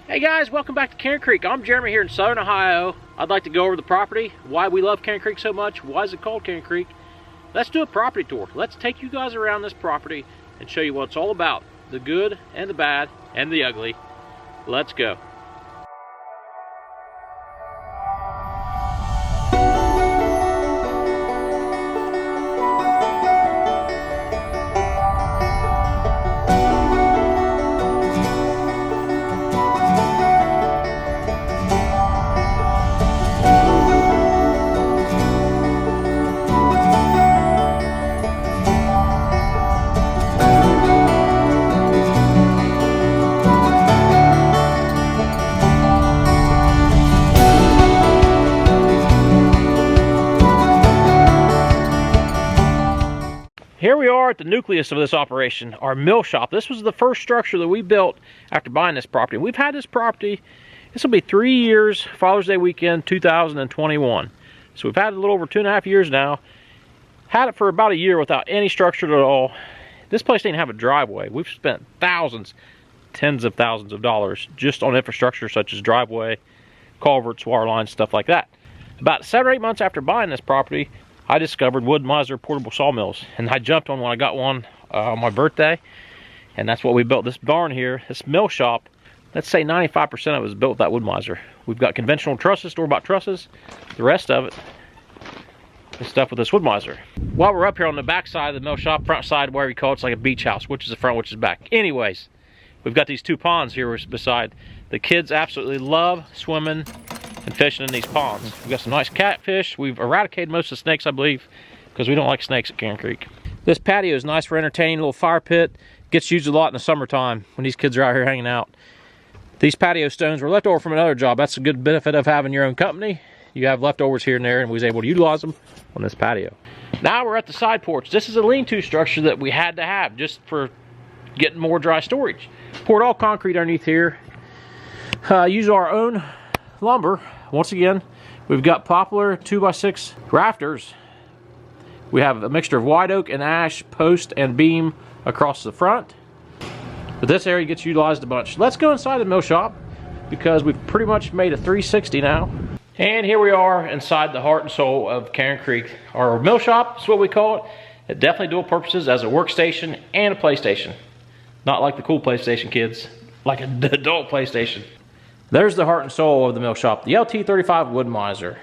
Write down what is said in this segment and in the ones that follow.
Hey guys, welcome back to Cairn Creek. I'm Jeremy here in Southern Ohio. I'd like to go over the property, why we love Cairn Creek so much, why is it called Cairn Creek. Let's do a property tour. Let's take you guys around this property and show you what it's all about. The good and the bad and the ugly. Let's go. Here we are at the nucleus of this operation, our mill shop. This was the first structure that we built after buying this property. We've had this property, this will be 3 years, Father's Day weekend 2021. So we've had it a little over 2.5 years now. Had it for about a year without any structure at all. This place didn't have a driveway. We've spent thousands, tens of thousands of dollars just on infrastructure such as driveway, culverts, water lines, stuff like that. About 7 or 8 months after buying this property, I discovered Woodmizer portable sawmills, and I jumped on one. I got one on my birthday, and that's what we built. This barn here, this mill shop, let's say 95% of it was built with that Woodmizer. We've got conventional trusses, store-bought trusses. The rest of it is stuff with this Woodmizer. While we're up here on the back side of the mill shop, front side, whatever you call it, it's like a beach house, which is the front, which is back. Anyways, we've got these two ponds here beside. The kids absolutely love swimming and fishing in these ponds. We've got some nice catfish. We've eradicated most of the snakes, I believe, because we don't like snakes at Cairn Creek. This patio is nice for entertaining, a little fire pit. Gets used a lot in the summertime when these kids are out here hanging out. These patio stones were left over from another job. That's a good benefit of having your own company. You have leftovers here and there, and we was able to utilize them on this patio. Now we're at the side porch. This is a lean-to structure that we had to have just for getting more dry storage. Poured all concrete underneath here. Use our own lumber. Once again, we've got poplar 2x6 rafters. We have a mixture of white oak and ash post and beam across the front. But this area gets utilized a bunch. Let's go inside the mill shop because we've pretty much made a 360 now. And here we are inside the heart and soul of Cairn Creek. Our mill shop is what we call it. It definitely dual purposes as a workstation and a PlayStation. Not like the cool PlayStation kids, like an adult PlayStation. There's the heart and soul of the mill shop, the LT35 Woodmizer.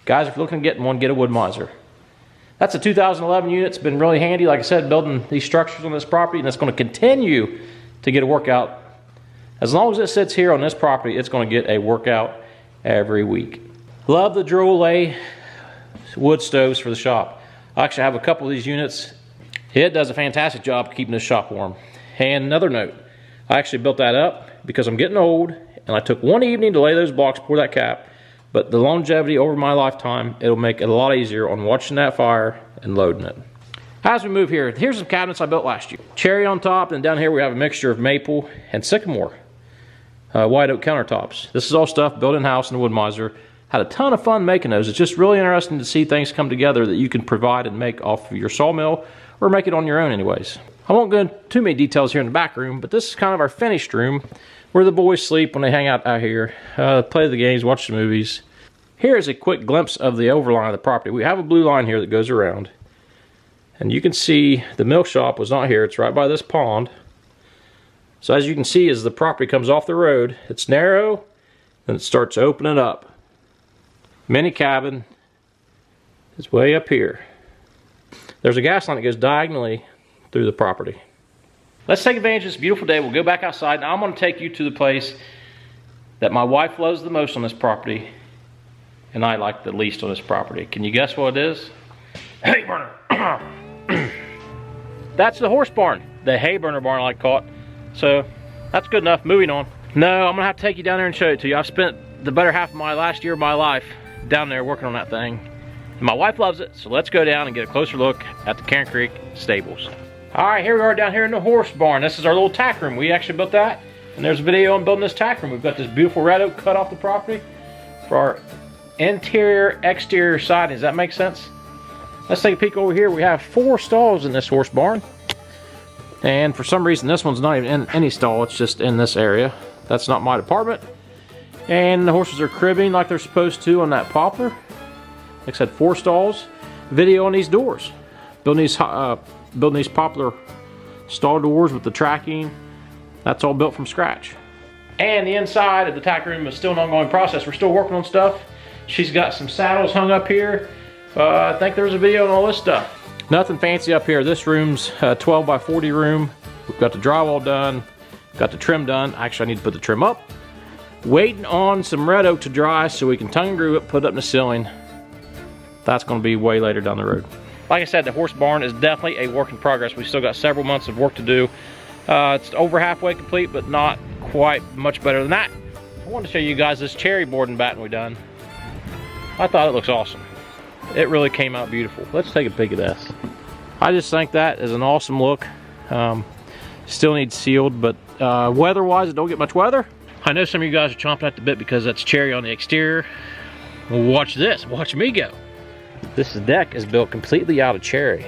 Guys, if you're looking to get one, get a Woodmizer. That's a 2011 unit. It's been really handy, like I said, building these structures on this property, and it's going to continue to get a workout. As long as it sits here on this property, it's going to get a workout every week. Love the Drolet wood stoves for the shop. I actually have a couple of these units. It does a fantastic job keeping this shop warm. And another note, I actually built that up because I'm getting old, and I took one evening to lay those blocks, pour that cap, but the longevity over my lifetime, it'll make it a lot easier on watching that fire and loading it. As we move here, here's some cabinets I built last year. Cherry on top, and down here we have a mixture of maple and sycamore. White oak countertops. This is all stuff built in-house in the Woodmizer. Had a ton of fun making those. It's just really interesting to see things come together that you can provide and make off of your sawmill, or make it on your own anyways. I won't go into too many details here in the back room, but this is kind of our finished room, where the boys sleep when they hang out here, play the games, watch the movies. Here is a quick glimpse of the overline of the property. We have a blue line here that goes around. And you can see the mill shop was not here. It's right by this pond. So as you can see, as the property comes off the road, it's narrow, and it starts opening up. Mini cabin is way up here. There's a gas line that goes diagonally through the property. Let's take advantage of this beautiful day. We'll go back outside. Now I'm going to take you to the place that my wife loves the most on this property, and I like the least on this property. Can you guess what it is? Hay burner. That's the horse barn. The hay burner barn, I like to call it. So that's good enough. Moving on. No, I'm going to have to take you down there and show it to you. I've spent the better half of my last year of my life down there working on that thing. And my wife loves it, so let's go down and get a closer look at the Cairn Creek stables. Alright, here we are down here in the horse barn. This is our little tack room. We actually built that, and there's a video on building this tack room. We've got this beautiful red oak cut off the property for our interior, exterior siding. Does that make sense? Let's take a peek over here. We have 4 stalls in this horse barn. And for some reason, this one's not even in any stall. It's just in this area. That's not my department. And the horses are cribbing like they're supposed to on that poplar. Like I said, 4 stalls. Video on these doors. Building these poplar stall doors with the tracking. That's all built from scratch. And the inside of the tack room is still an ongoing process. We're still working on stuff. She's got some saddles hung up here. I think there's a video on all this stuff. Nothing fancy up here. This room's a 12 by 40 room. We've got the drywall done, got the trim done. Actually, I need to put the trim up. Waiting on some red oak to dry so we can tongue and groove it, put it up in the ceiling. That's going to be way later down the road. Like I said, the horse barn is definitely a work in progress. We've still got several months of work to do. It's over halfway complete, but not quite much better than that. I wanted to show you guys this cherry board and batten we done. I thought it looks awesome. It really came out beautiful. Let's take a peek at this. I just think that is an awesome look. Still needs sealed, but weather-wise, it don't get much weather. I know some of you guys are chomping at the bit because that's cherry on the exterior. Well, watch this. Watch me go. This deck is built completely out of cherry.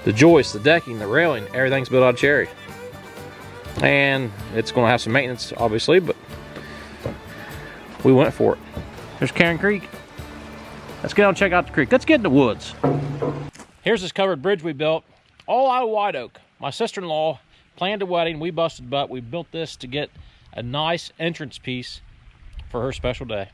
The joists, the decking, the railing, everything's built out of cherry. And it's going to have some maintenance, obviously, but we went for it. There's Cairn Creek. Let's get out and check out the creek. Let's get in the woods. Here's this covered bridge we built, all out of white oak. My sister-in-law planned a wedding. We busted butt. We built this to get a nice entrance piece for her special day.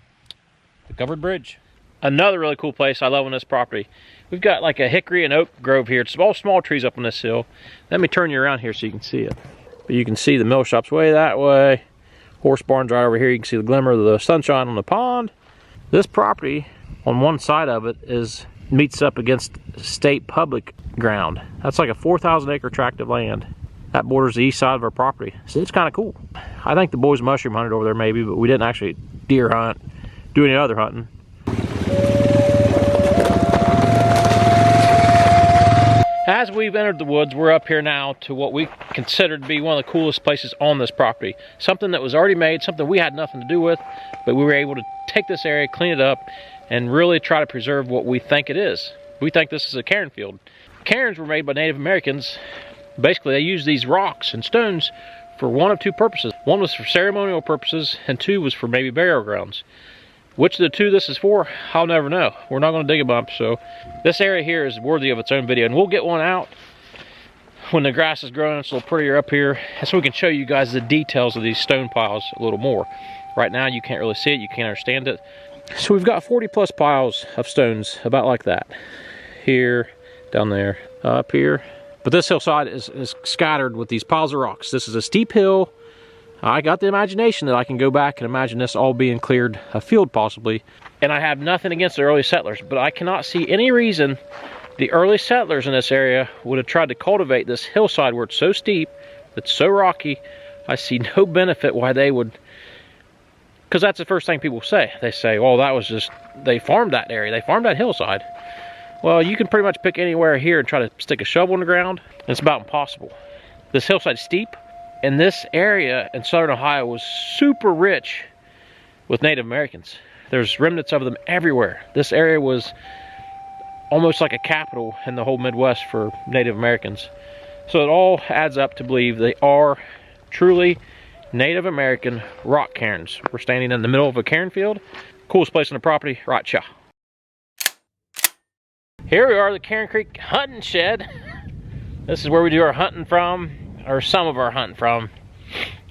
The covered bridge. Another really cool place I love on this property. We've got like a hickory and oak grove here. It's all small trees up on this hill. Let me turn you around here so you can see it. But you can see the mill shop's way that way. Horse barn's right over here. You can see the glimmer of the sunshine on the pond. This property, on one side of it, meets up against state public ground. That's like a 4,000 acre tract of land. That borders the east side of our property. So it's kind of cool. I think the boys mushroom hunted over there maybe, but we didn't actually deer hunt, do any other hunting. As we've entered the woods, we're up here now to what we consider to be one of the coolest places on this property. Something that was already made, something we had nothing to do with, but we were able to take this area, clean it up, and really try to preserve what we think it is. We think this is a cairn field. Cairns were made by Native Americans. Basically, they used these rocks and stones for one of two purposes. One was for ceremonial purposes, and two was for maybe burial grounds. Which of the two this is for, I'll never know. We're not going to dig a bump, so this area here is worthy of its own video, and we'll get one out when the grass is growing. It's a little prettier up here, so we can show you guys the details of these stone piles a little more. Right now, you can't really see it, you can't understand it. So we've got 40 plus piles of stones, about like that. Here, down there, up here. But this hillside is scattered with these piles of rocks. This is a steep hill. I got the imagination that I can go back and imagine this all being cleared, a field possibly. And I have nothing against the early settlers, but I cannot see any reason the early settlers in this area would have tried to cultivate this hillside where it's so steep, it's so rocky. I see no benefit why they would, because that's the first thing people say. They say, well, that was just, they farmed that area, they farmed that hillside. Well, you can pretty much pick anywhere here and try to stick a shovel in the ground, and it's about impossible. This hillside's steep. And this area in southern Ohio was super rich with Native Americans. There's remnants of them everywhere. This area was almost like a capital in the whole Midwest for Native Americans. So it all adds up to believe they are truly Native American rock cairns. We're standing in the middle of a cairn field. Coolest place on the property, right ya. Here we are, the Cairn Creek hunting shed. This is where we do our hunting from. Or some of our hunting from.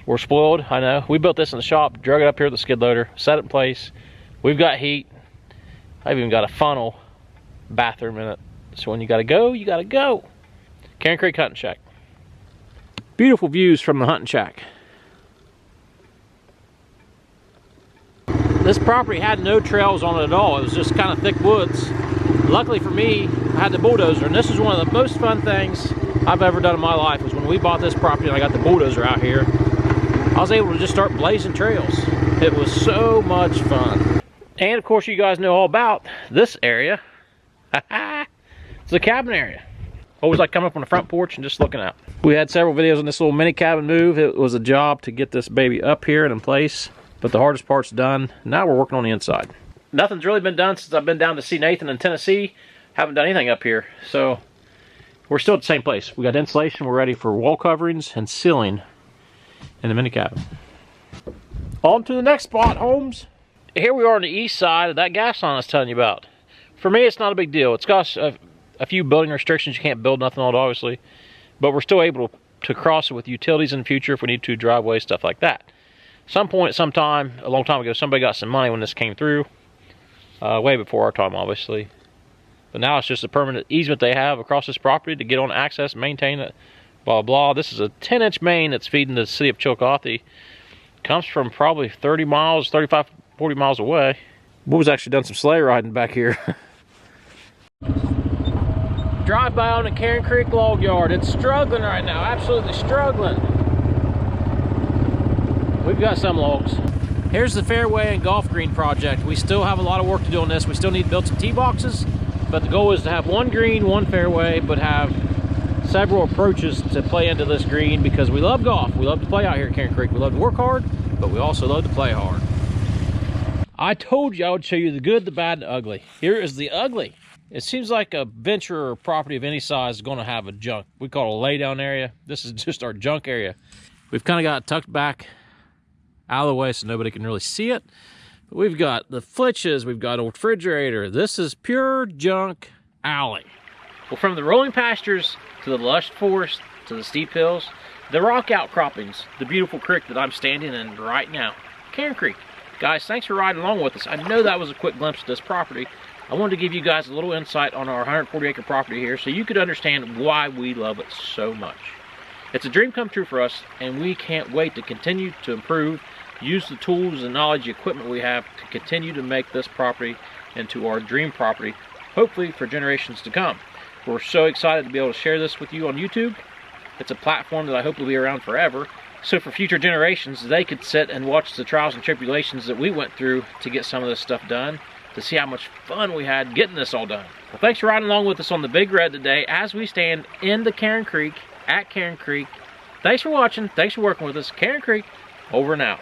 We're spoiled, I know. We built this in the shop, drug it up here with the skid loader, set it in place. We've got heat. I've even got a funnel bathroom in it. So when you gotta go, you gotta go. Cairn Creek Hunting Shack. Beautiful views from the hunting shack. This property had no trails on it at all. It was just kind of thick woods. Luckily for me, I had the bulldozer, and this is one of the most fun things I've ever done in my life. Was when we bought this property and I got the bulldozer out here, I was able to just start blazing trails. It was so much fun. And of course, you guys know all about this area. It's the cabin area. Always like coming up on the front porch and just looking out. We had several videos on this little mini cabin move. It was a job to get this baby up here and in place, but the hardest part's done. Now we're working on the inside. Nothing's really been done since I've been down to see Nathan in Tennessee. Haven't done anything up here, so we're still at the same place. We got insulation, we're ready for wall coverings and ceiling in the mini cabin. On to the next spot, Holmes. Here we are on the east side of that gas line I was telling you about. For me, it's not a big deal. It's got a few building restrictions. You can't build nothing on it, obviously. But we're still able to cross it with utilities in the future if we need to, driveways, stuff like that. Some point, sometime, a long time ago, somebody got some money when this came through. Way before our time, obviously. But now it's just a permanent easement they have across this property to get on access, maintain it, blah, blah. This is a 10-inch main that's feeding the city of Chillicothe. Comes from probably 30 miles, 35, 40 miles away. Boo's actually done some sleigh riding back here. Drive by on the Cairn Creek log yard. It's struggling right now, absolutely struggling. We've got some logs. Here's the fairway and golf green project. We still have a lot of work to do on this. We still need to build some tee boxes, but the goal is to have one green, one fairway, but have several approaches to play into this green because we love golf. We love to play out here at Cairn Creek. We love to work hard, but we also love to play hard. I told you I would show you the good, the bad, and the ugly. Here is the ugly. It seems like a venture or property of any size is going to have a junk. We call it a lay down area. This is just our junk area. We've kind of got it tucked back out of the way so nobody can really see it. But we've got the flitches, we've got a refrigerator. This is pure junk alley. Well, from the rolling pastures to the lush forest to the steep hills, the rock outcroppings, the beautiful creek that I'm standing in right now, Cairn Creek. Guys, thanks for riding along with us. I know that was a quick glimpse of this property. I wanted to give you guys a little insight on our 140-acre property here so you could understand why we love it so much. It's a dream come true for us, and we can't wait to continue to improve, use the tools and knowledge, equipment we have to continue to make this property into our dream property, hopefully for generations to come. We're so excited to be able to share this with you on YouTube. It's a platform that I hope will be around forever. So for future generations, they could sit and watch the trials and tribulations that we went through to get some of this stuff done, to see how much fun we had getting this all done. Well, thanks for riding along with us on the Big Red today as we stand in the Cairn Creek, at Cairn Creek. Thanks for watching. Thanks for working with us. Cairn Creek, over and out.